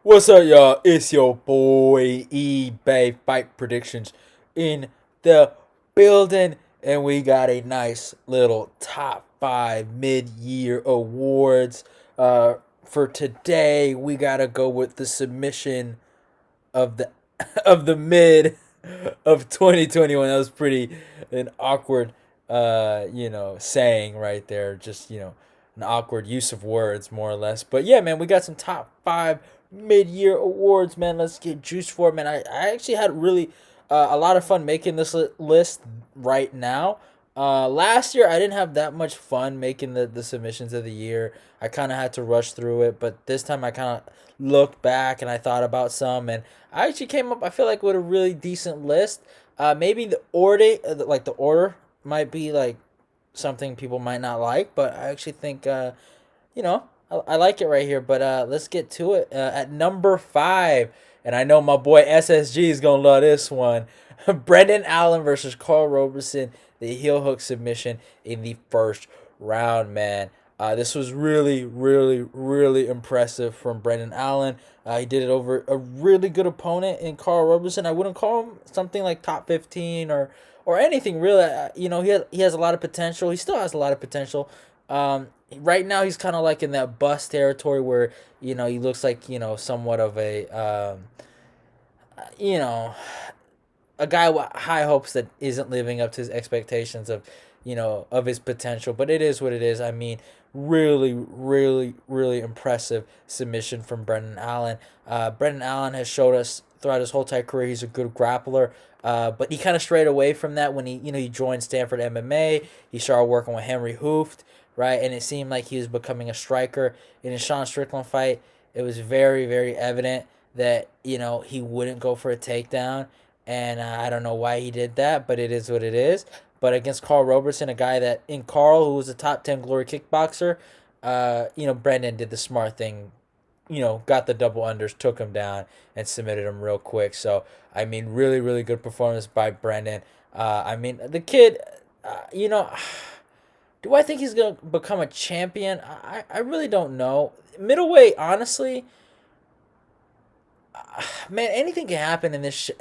What's up, y'all? It's your boy eBay Fight Predictions in the building, and we got a nice little top five mid-year awards. For today, we gotta go with the submission of the of the mid of 2021. That was pretty an awkward, saying right there. Just an awkward use of words, more or less. But yeah, man, we got some top five mid-year awards, man. Let's get juiced for it, man. I actually had really a lot of fun making this list right now. Last year I didn't have that much fun making the submissions of the year. I kind of had to rush through it, but this time I kind of looked back and I thought about some, and I actually came up, I feel like, with a really decent list. Maybe the order might be like something people might not like, but I actually think I like it right here. But let's get to it. At number five, and I know my boy SSG is gonna love this one. Brendan Allen versus Carl Roberson, the heel hook submission in the first round, man. This was really, really, really impressive from Brendan Allen. He did it over a really good opponent in Carl Roberson. I wouldn't call him something like top 15 or anything really. He has a lot of potential. He still has a lot of potential. Right now he's kind of like in that bust territory where he looks like somewhat of you know a guy with high hopes that isn't living up to his expectations of his potential. But it is what it is. I mean, really, really, really impressive submission from Brendan Allen. Brendan Allen has showed us throughout his whole entire career he's a good grappler. But he kind of strayed away from that when he joined Stanford MMA. He started working with Henry Hooft, right? And it seemed like he was becoming a striker. In his Sean Strickland fight, it was very, very evident that he wouldn't go for a takedown, and I don't know why he did that, but it is what it is. But against Carl Roberson, a guy that in Carl, who was a top 10 glory kickboxer, Brendan did the smart thing. Got the double unders, took him down, and submitted him real quick. So I mean, really, really good performance by Brendan. I mean, the kid, do I think he's gonna become a champion? I really don't know. Middleweight, honestly, man, anything can happen in this.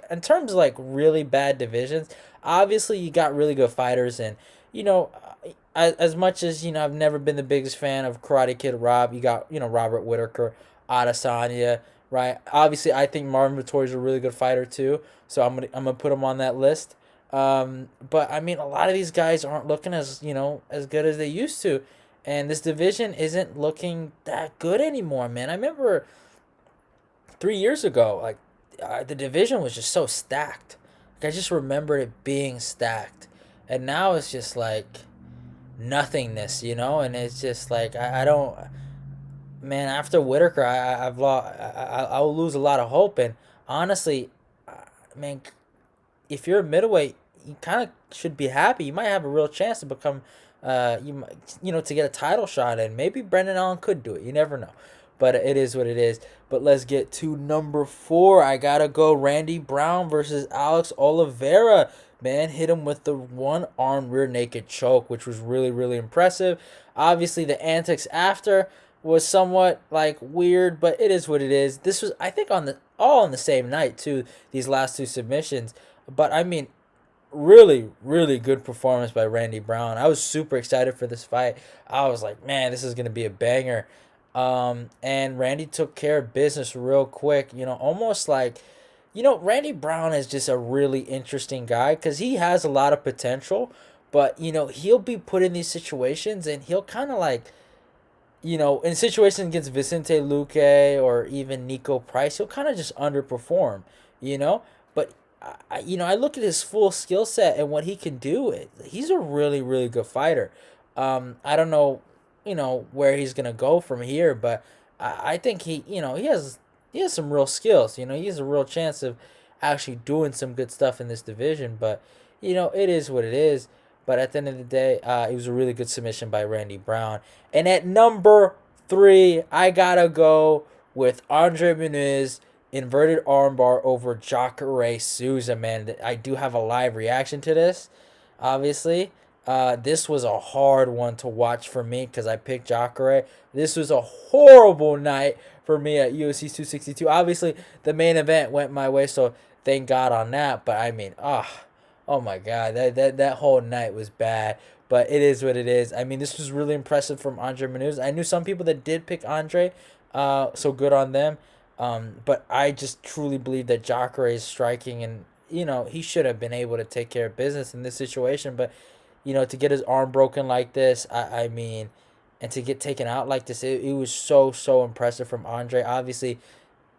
In terms of like really bad divisions, obviously you got really good fighters, and as much as I've never been the biggest fan of Karate Kid Rob. You got Robert Whitaker, Adesanya, right? Obviously, I think Marvin Vettori is a really good fighter too, so I'm gonna put him on that list. But I mean, a lot of these guys aren't looking as good as they used to, and this division isn't looking that good anymore, man. I remember 3 years ago, like the division was just so stacked. Like I just remember it being stacked, and now it's just like nothingness, and it's just like I don't. Man, after Whitaker, I've lost. I will lose a lot of hope, and honestly, man, if you're a middleweight, you kind of should be happy. You might have a real chance to become, to get a title shot, and maybe Brendan Allen could do it. You never know, but it is what it is. But let's get to number four. I gotta go Randy Brown versus Alex Oliveira. Man, hit him with the one arm rear naked choke, which was really, really impressive. Obviously, the antics after was somewhat like weird, but it is what it is. This was, I think, all on the same night too. These last two submissions, but I mean, really, really good performance by Randy Brown. I was super excited for this fight. I was like, man, this is gonna be a banger. And Randy took care of business real quick. Almost like, Randy Brown is just a really interesting guy because he has a lot of potential, but he'll be put in these situations and he'll kind of like, in situations against Vicente Luque or even Nico Price, he'll kind of just underperform, But I look at his full skill set and what he can do. He's a really, really good fighter. I don't know, where he's gonna go from here, but I think he has some real skills. He has a real chance of actually doing some good stuff in this division. But it is what it is. But at the end of the day, it was a really good submission by Randy Brown. And at number three, I gotta go with Andre Muniz inverted armbar over Jacare Souza. Man, I do have a live reaction to this, obviously. This was a hard one to watch for me because I picked Jacare. This was a horrible night for me at UFC 262. Obviously, the main event went my way, so thank God on that. But I mean, oh my God, that whole night was bad. But it is what it is. I mean, this was really impressive from Andre Manuz. I knew some people that did pick Andre, so good on them. But I just truly believe that Jacare is striking, and he should have been able to take care of business in this situation. But to get his arm broken like this, I mean, and to get taken out like this, it was so impressive from Andre. Obviously,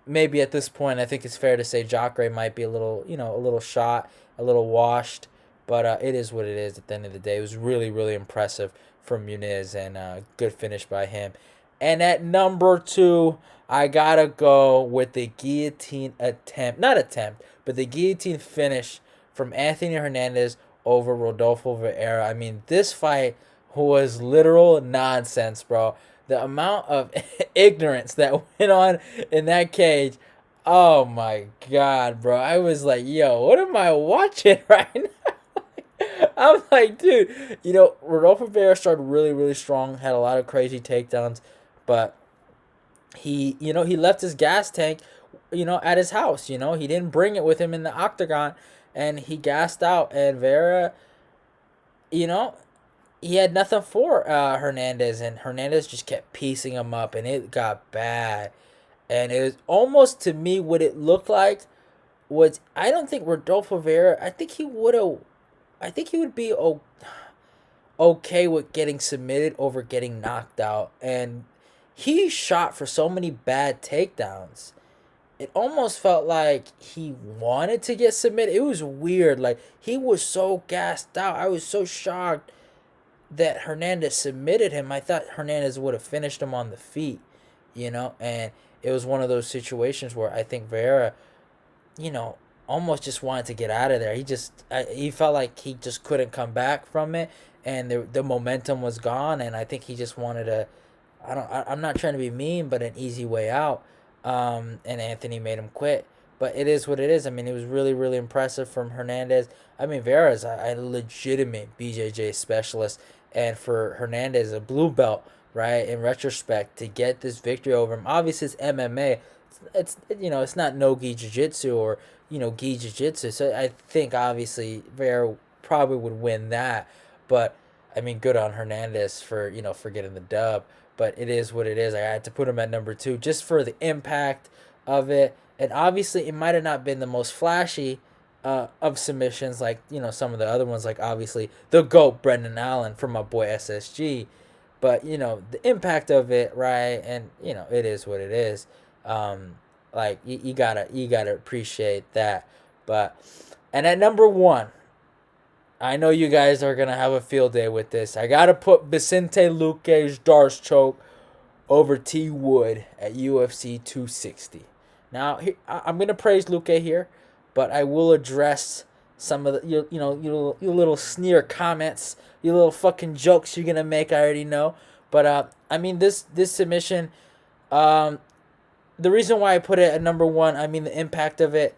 maybe at this point, I think it's fair to say Jacare might be a little, a little shot, a little washed, but it is what it is at the end of the day. It was really impressive from Muniz, and good finish by him. And at number 2, I gotta go with the guillotine attempt, not attempt, but the guillotine finish from Anthony Hernandez over Rodolfo Vieira. I mean, this fight was literal nonsense, bro. The amount of ignorance that went on in that cage. Oh my God, bro. I was like, yo, what am I watching right now? I'm like, dude, Rodolfo Vieira started really strong, had a lot of crazy takedowns, but he left his gas tank, at his house. He didn't bring it with him in the octagon, and he gassed out. And Vera, you know, he had nothing for Hernandez, and Hernandez just kept piecing him up, and it got bad. And it was almost, to me, what it looked like was, I don't think Rodolfo Vera. I think he would be okay with getting submitted over getting knocked out, and he shot for so many bad takedowns. It almost felt like he wanted to get submitted. It was weird. Like, he was so gassed out. I was so shocked that Hernandez submitted him. I thought Hernandez would have finished him on the feet, and it was one of those situations where I think Vera, almost just wanted to get out of there. He felt like he just couldn't come back from it, and the momentum was gone, and I think he just wanted to, I'm not trying to be mean, but an easy way out. And Anthony made him quit. But it is what it is. I mean, it was really impressive from Hernandez. I mean, Vera's a legitimate BJJ specialist, and for Hernandez, a blue belt, right? In retrospect, to get this victory over him, obviously it's MMA. It's not no-gi jiu-jitsu or gi jiu-jitsu. So I think obviously Vera probably would win that. But I mean, good on Hernandez for for getting the dub. But it is what it is. I had to put him at number 2 just for the impact of it. And obviously, it might have not been the most flashy of submissions, like some of the other ones, like obviously the GOAT Brendan Allen from my boy SSG. But the impact of it, right? And it is what it is. Like you gotta appreciate that. But and at number 1, I know you guys are going to have a field day with this. I got to put Vicente Luque's Darce choke over T Wood at UFC 260. Now, I'm going to praise Luque here, but I will address some of the your little sneer comments, your little fucking jokes you're going to make, I already know. But I mean, this submission, the reason why I put it at number 1, I mean, the impact of it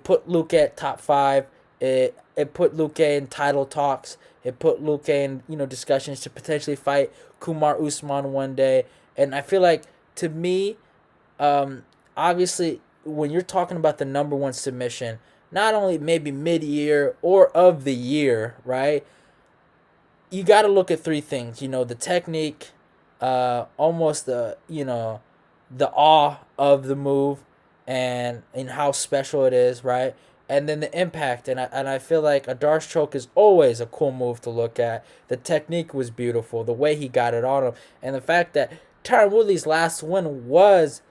put Luque at top 5. It put Luque in title talks. It put Luque in discussions to potentially fight Kumar Usman one day. And I feel like, to me, obviously when you're talking about the number 1 submission, not only maybe mid-year or of the year, right? You got to look at 3 things. The technique, almost the awe of the move, and how special it is, right? And then the impact. And I feel like a Darce choke is always a cool move to look at. The technique was beautiful, the way he got it on him, and the fact that Tyron Woodley's last win was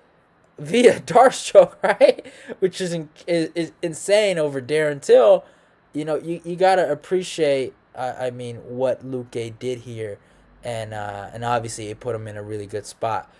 via Darce choke, right? Which is insane over Darren Till. You gotta appreciate. I mean, what Luque did here, and obviously it put him in a really good spot.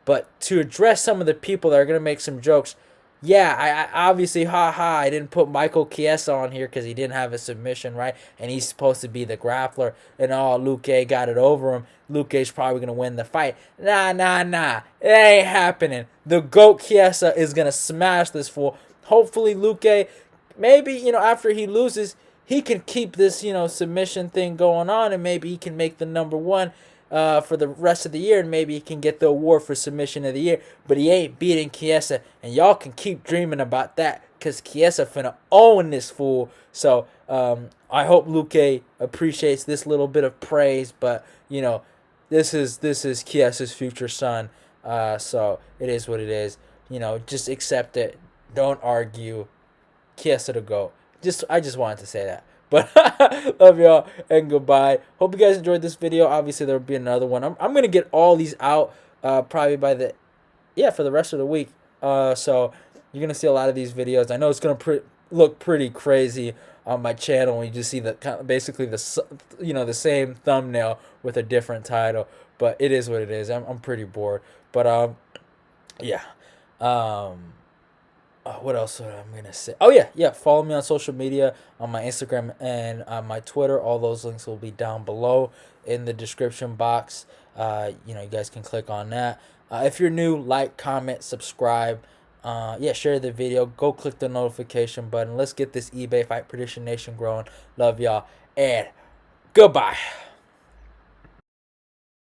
But to address some of the people that are gonna make some jokes, yeah, I obviously, I didn't put Michael Chiesa on here because he didn't have a submission, right? And he's supposed to be the grappler, and Luque got it over him. Luque's probably gonna win the fight. Nah, it ain't happening. The GOAT Chiesa is gonna smash this fool. Hopefully, Luque, maybe after he loses, he can keep this, submission thing going on, and maybe he can make the number one for the rest of the year, and maybe he can get the award for submission of the year. But he ain't beating Chiesa, and y'all can keep dreaming about that, because Chiesa finna own this fool. So I hope Luque appreciates this little bit of praise, but this is Chiesa's future son. So it is what it is. Just accept it. Don't argue. Chiesa to go. I just wanted to say that. But love y'all and goodbye. Hope you guys enjoyed this video. Obviously there will be another one. I'm gonna get all these out probably by for the rest of the week. So you're gonna see a lot of these videos. I know it's gonna look pretty crazy on my channel when you just see basically the same thumbnail with a different title. But it is what it is. I'm pretty bored. But yeah. What else am I gonna say? Oh yeah. Follow me on social media on my Instagram and my Twitter. All those links will be down below in the description box. You guys can click on that. If you're new, like, comment, subscribe. Share the video. Go click the notification button. Let's get this eBay Fight Prediction Nation growing. Love y'all and goodbye.